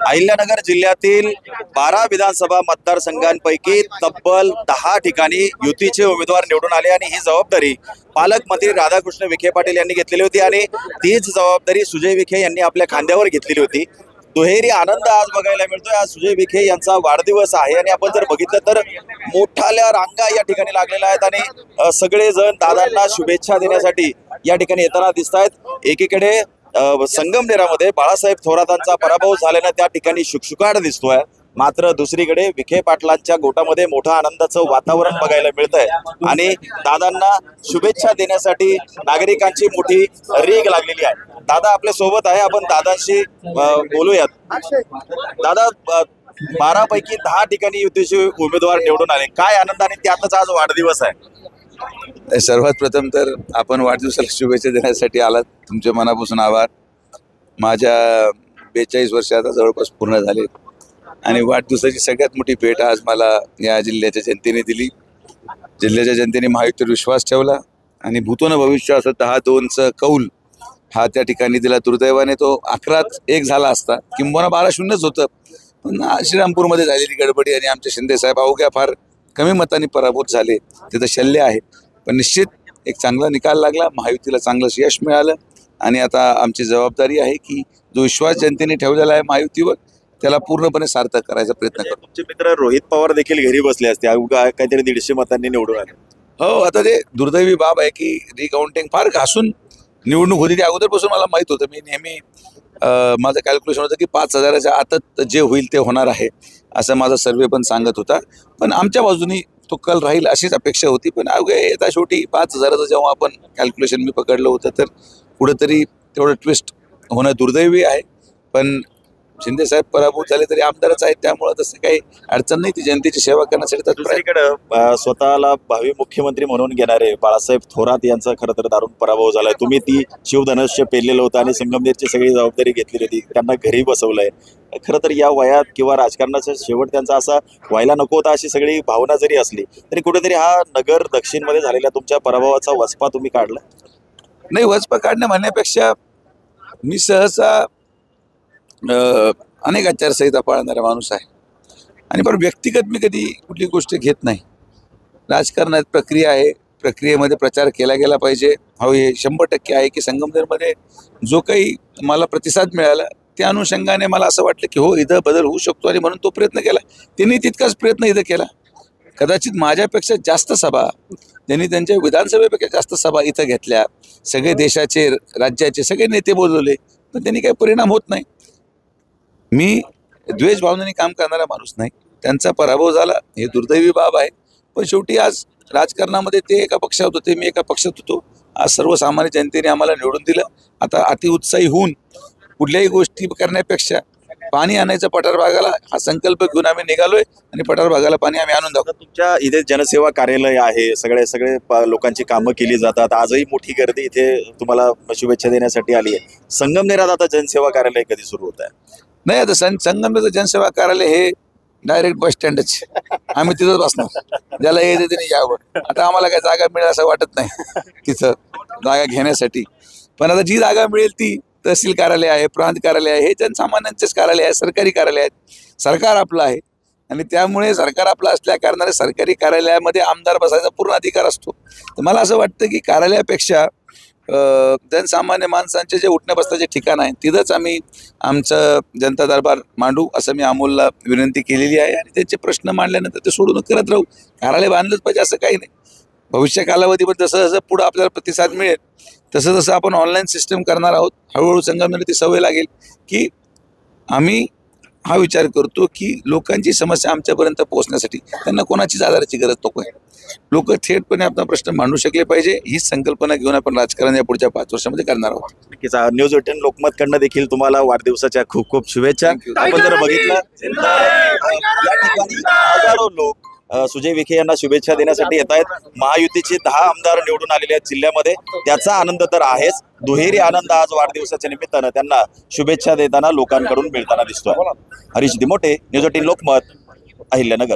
अहिल्यानगर जिल्ह्यातील 12 विधानसभा मतदारसंघांपैकी तब्बल 10 ठिकाणी युतीचे उमेदवार निवडून आले आणि ही जबाबदारी पालकमंत्री राधाकृष्ण विखे पाटील यांनी घेतलेली होती आणि तीच जबाबदारी सुजय विखे यांनी आपल्या खांद्यावर घेतलेली होती। दुहेरी आनंद आज बघायला मिळतोय। आज सुजय विखे यांचा वाढदिवस आहे आणि आपण जर बघितलं तर मोठाल्या रांगा या ठिकाणी लागलेल्या आहेत आणि सगळेजण दादांना शुभेच्छा देण्यासाठी या ठिकाणी येताना दिसत आहेत। एकीकडे संगमनेरामध्ये बाळासाहेब थोरातांचा पराभव झाल्याने त्या ठिकाणी शुकशुकाट दिसतोय, मात्र दुसरीकडे विखे पाटलांच्या गोटामध्ये मोठा आनंदाचं वातावरण बघायला मिळतंय आणि दादांना शुभेच्छा देण्यासाठी नागरिकांची मोठी रीग लागलेली आहे। दादा आपल्या सोबत आहे, आपण दादांशी बोलूयात। दादा, 12 पैकी 10 ठिकाणी युतीचे उमेदवार निवडून आले, काय आनंद आणि त्यातच आज वाढदिवस आहे। सर्वात प्रथम तर आपण वाढदिवसाला शुभेच्छा देण्यासाठी आलात, तुमचे मनापासून आभार। माझ्या 42 वर्ष आता जवळपास पूर्ण झाले आणि वाढदिवसाची सगळ्यात मोठी भेट आज मला या जिल्ह्याच्या जनतेने दिली। जिल्ह्याच्या जनतेने महायुतीवर विश्वास ठेवला आणि भूतोन भविष्य असं 10-2चा कौल हा त्या ठिकाणी दिला। दुर्दैवाने तो 11-1 झाला असता, किंबहुना 12-0च होतं, पण श्रीरामपूरमध्ये झालेली गडबडी आणि आमचे शिंदे साहेब अवघ्या फार कमी मतांनी पराभूत झाले, तिथं शल्य आहे। पण निश्चित एक चांगला निकाल लागला, महायुतीला चांगलं यश मिळालं आणि आता आमची जबाबदारी आहे की जो विश्वास जनतेने ठेवलेला आहे महायुतीवर त्याला पूर्णपणे सार्थक करायचा प्रयत्न करू। तुमचे मित्र रोहित पवार देखील घरी बसले असते, काहीतरी 150 मतांनी निवडून आले। हो, आता ते दुर्दैवी बाब आहे की रिकाउंटिंग फार घासून निवडणूक होती। ती अगोदरपासून मला माहीत होतं, मी नेहमी माझं कॅल्क्युलेशन होतं की 5000च्या आतच जे होईल ते होणार आहे असं माझा सर्वे पण सांगत होता। पण आमच्या बाजूनी तो कल राहील अशीच अपेक्षा होती, पण अवघ्या येता शेवटी 5000चं जेव्हा आपण कॅल्क्युलेशन मी पकडलं होतं तर कुठंतरी तेवढं ट्विस्ट होणं दुर्दैवी आहे। पण शिंदे साहेब पराभूत झाले तरी आमदारच आहेत, त्यामुळे तसं काही अडचण नाही, ती जनतेची सेवा करण्यासाठी तत्पर आहे। दुसरीकडे स्वतःला भावी मुख्यमंत्री म्हणून घेणारे बाळासाहेब थोरात यांचा खरं तर दारुण पराभव झालाय। तुम्ही ती शिवधनुष्य पेरलेलं होतं आणि संगमनेरची सगळी जबाबदारी घेतलेली होती, त्यांना घरी बसवलंय। खरं तर या वयात किंवा राजकारणाचा शेवट त्यांचा असा व्हायला नको होता अशी सगळी भावना जरी असली तरी कुठेतरी हा नगर दक्षिणमध्ये झालेल्या तुमच्या पराभवाचा वचपा तुम्ही काढला नाही। वचपा काढणं म्हणण्यापेक्षा मी सहसा अनेक आचारसंहिता पाळणारा माणूस आहे आणि पण व्यक्तिगत मी कधी कुठली गोष्ट घेत नाही। राजकारणात प्रक्रिया आहे, प्रक्रियेमध्ये प्रचार केला गेला पाहिजे। हो, हे 100% आहे की संगमनेरमध्ये जो काही मला प्रतिसाद मिळाला त्या अनुषंगाने मला असं वाटलं की हो, इथं बदल होऊ शकतो आणि म्हणून तो प्रयत्न केला। त्यांनी तितकाच प्रयत्न इथं केला, कदाचित माझ्यापेक्षा जास्त सभा त्यांनी त्यांच्या विधानसभेपेक्षा जास्त सभा इथं घेतल्या, सगळे देशाचे राज्याचे सगळे नेते बोलवले, पण त्यांनी काही परिणाम होत नाही। मी द्वेष भावनेने काम करणारा माणूस नाही, त्यांचा पराभव झाला हे दुर्दैवी बाब आहे। पण शेवटी आज राजकारणामध्ये ते एका पक्षात होते, मी एका पक्षात होतो। आज सर्वसामान्य जनतेने आम्हाला निवडून दिलं। आता अतिउत्साही होऊन कुठल्याही गोष्टी करण्यापेक्षा पाणी आणायचं पठार भागाला हा संकल्प घेऊन आम्ही निघालोय आणि पठार भागाला पाणी आम्ही आणून दाखवतो। तुमच्या इथे जनसेवा कार्यालय आहे, सगळे लोकांची कामं केली जातात, आजही मोठी गर्दी इथे तुम्हाला शुभेच्छा देण्यासाठी आली आहे। संगमनेरात आता जनसेवा कार्यालय कधी सुरू होत आहे? नाही, आता संगमनेरचं जनसेवा कार्यालय हे डायरेक्ट बस स्टँडच, आम्ही तिथंच बसणार, ज्याला यायचं त्याने यावं। आता आम्हाला काही जागा मिळेल असं वाटत नाही तिथं जागा घेण्यासाठी, पण आता जी जागा मिळेल ती तहसील कार्यालय आहे, प्रांत कार्यालय आहे, हे जनसामान्यांचेच कार्यालय आहे, सरकारी कार्यालय आहेत। सरकार आपलं आहे आणि त्यामुळे सरकार आपलं असल्या कारणाने सरकारी कार्यालयामध्ये आमदार बसायचा पूर्ण अधिकार असतो। तर मला असं वाटतं की कार्यालयापेक्षा जनसामान्य माणसांचे जे उठण्या बसण्याचे ठिकाण आहे तिथंच आम्ही आमचं जनता दरबार मांडू असं मी अमोलला विनंती केलेली आहे आणि त्यांचे प्रश्न मांडल्यानंतर ते सोडून करत राहू। कार्यालय बांधलंच पाहिजे असं काही नाही। भविष्य कालावधीमध्ये जसं जसं पुढं आपल्याला प्रतिसाद मिळेल तसं जसं आपण ऑनलाईन सिस्टम करणार आहोत, हळूहळू संगमनेर ती सवय लागेल की आम्ही हा विचार करतो की लोकांची समस्या आमच्यापर्यंत पोहोचण्यासाठी त्यांना कोणाचीच आधाराची गरज नको आहे। लोक थेटपणे आपला प्रश्न मांडू शकले पाहिजे, हीच संकल्पना घेऊन आपण राजकारण या पुढच्या 5 वर्षामध्ये करणार आहोत। नक्कीच। न्यूज 18 लोकमत कडनं देखील तुम्हाला वाढदिवसाच्या खूप खूप शुभेच्छा। आपण जर बघितलं या ठिकाणी हजारो लोक सुजय विखे यांना शुभेच्छा देण्यासाठी येत आहेत। महायुतीचे 10 आमदार निवडून आलेले आहेत जिल्ह्यामध्ये, त्याचा आनंद तर आहेच, दुहेरी आनंद आज वाढदिवसाच्या निमित्तानं त्यांना शुभेच्छा देताना लोकांकडून मिळताना दिसतोय। हरीश दिमोटे, न्यूज 18 लोकमत, अहिल्यानगर।